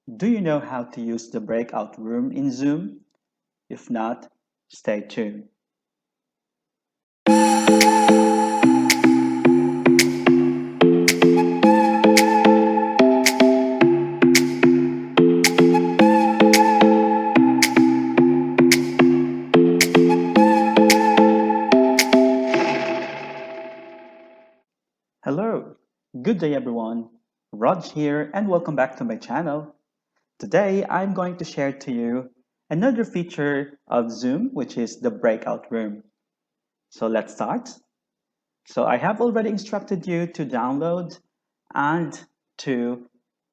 Do you know how to use the breakout room in Zoom? If not, stay tuned. Hello, good day everyone. Raj here and welcome back to my channel. Today I'm going to share to you another feature of Zoom, which is the breakout room. So let's start. So I have already instructed you to download and to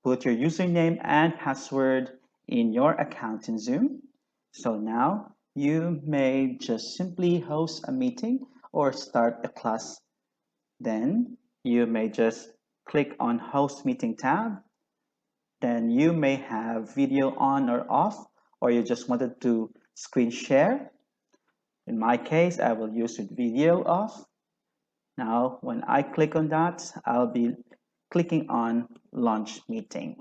put your username and password in your account in Zoom. So now you may just simply host a meeting or start a class. Then you may just click on host meeting tab. Then you may have video on or off, or you just wanted to screen share. In my case, I will use the video off. Now, when I click on that, I'll be clicking on launch meeting.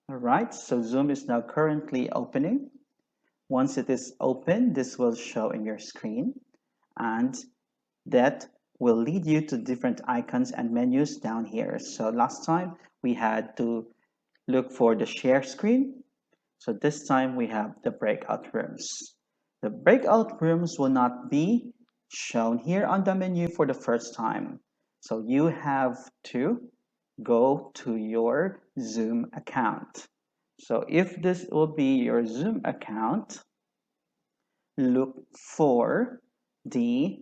All right, so Zoom is now currently opening. Once it is open, this will show in your screen, and that will lead you to different icons and menus down here. So last time we had to look for the share screen. So this time we have the breakout rooms. The breakout rooms will not be shown here on the menu for the first time. So you have to go to your Zoom account. So if this will be your Zoom account, look for the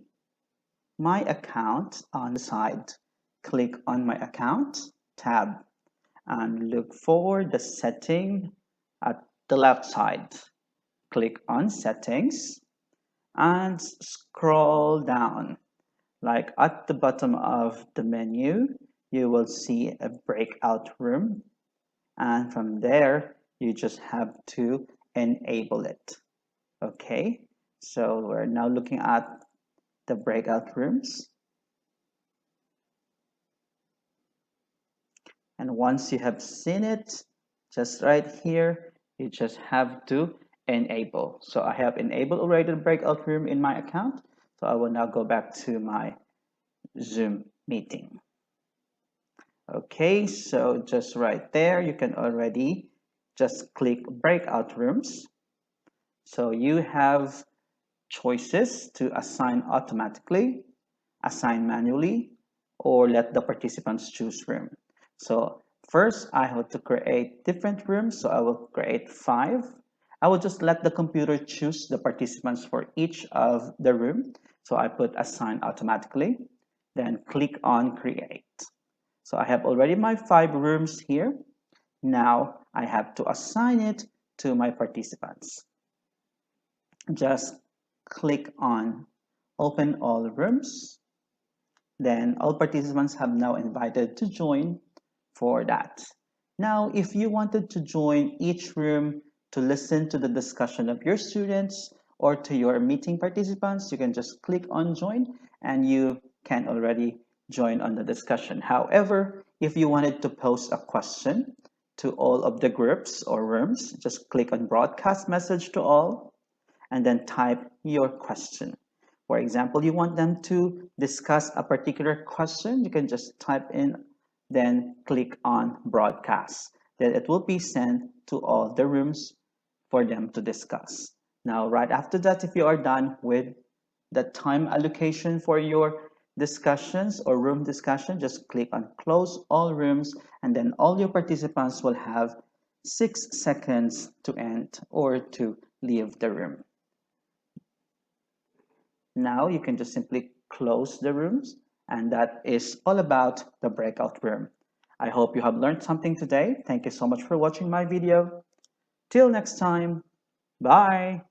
My Account on the side. Click on My Account tab and look for the setting at the left side. Click on Settings and scroll down. Like at the bottom of the menu, you will see a breakout room, and from there, you just have to enable it. Okay, so we're now looking at the breakout rooms. And once you have seen it, just right here, you just have to enable. So I have enabled already the breakout room in my account. So I will now go back to my Zoom meeting. Okay, so just right there, you can already just click breakout rooms. So you have choices to assign automatically, assign manually, or let the participants choose room. So first, I have to create different rooms. So I will create 5. I will just let the computer choose the participants for each of the room. So I put assign automatically, then click on create. So I have already my 5 rooms here. Now I have to assign it to my participants. Just click on open all rooms. Then all participants have now invited to join for that. Now, if you wanted to join each room to listen to the discussion of your students or to your meeting participants, you can just click on join and you can already join on the discussion. However, if you wanted to post a question to all of the groups or rooms, just click on broadcast message to all and then type your question. For example, you want them to discuss a particular question, you can just type in, then click on broadcast. Then it will be sent to all the rooms for them to discuss. Now, right after that, if you are done with the time allocation for your discussions or room discussion, just click on close all rooms, and then all your participants will have 6 seconds to end or to leave the room. Now you can just simply close the rooms, and that is all about the breakout room. I hope you have learned something today. Thank you so much for watching my video. Till next time, bye.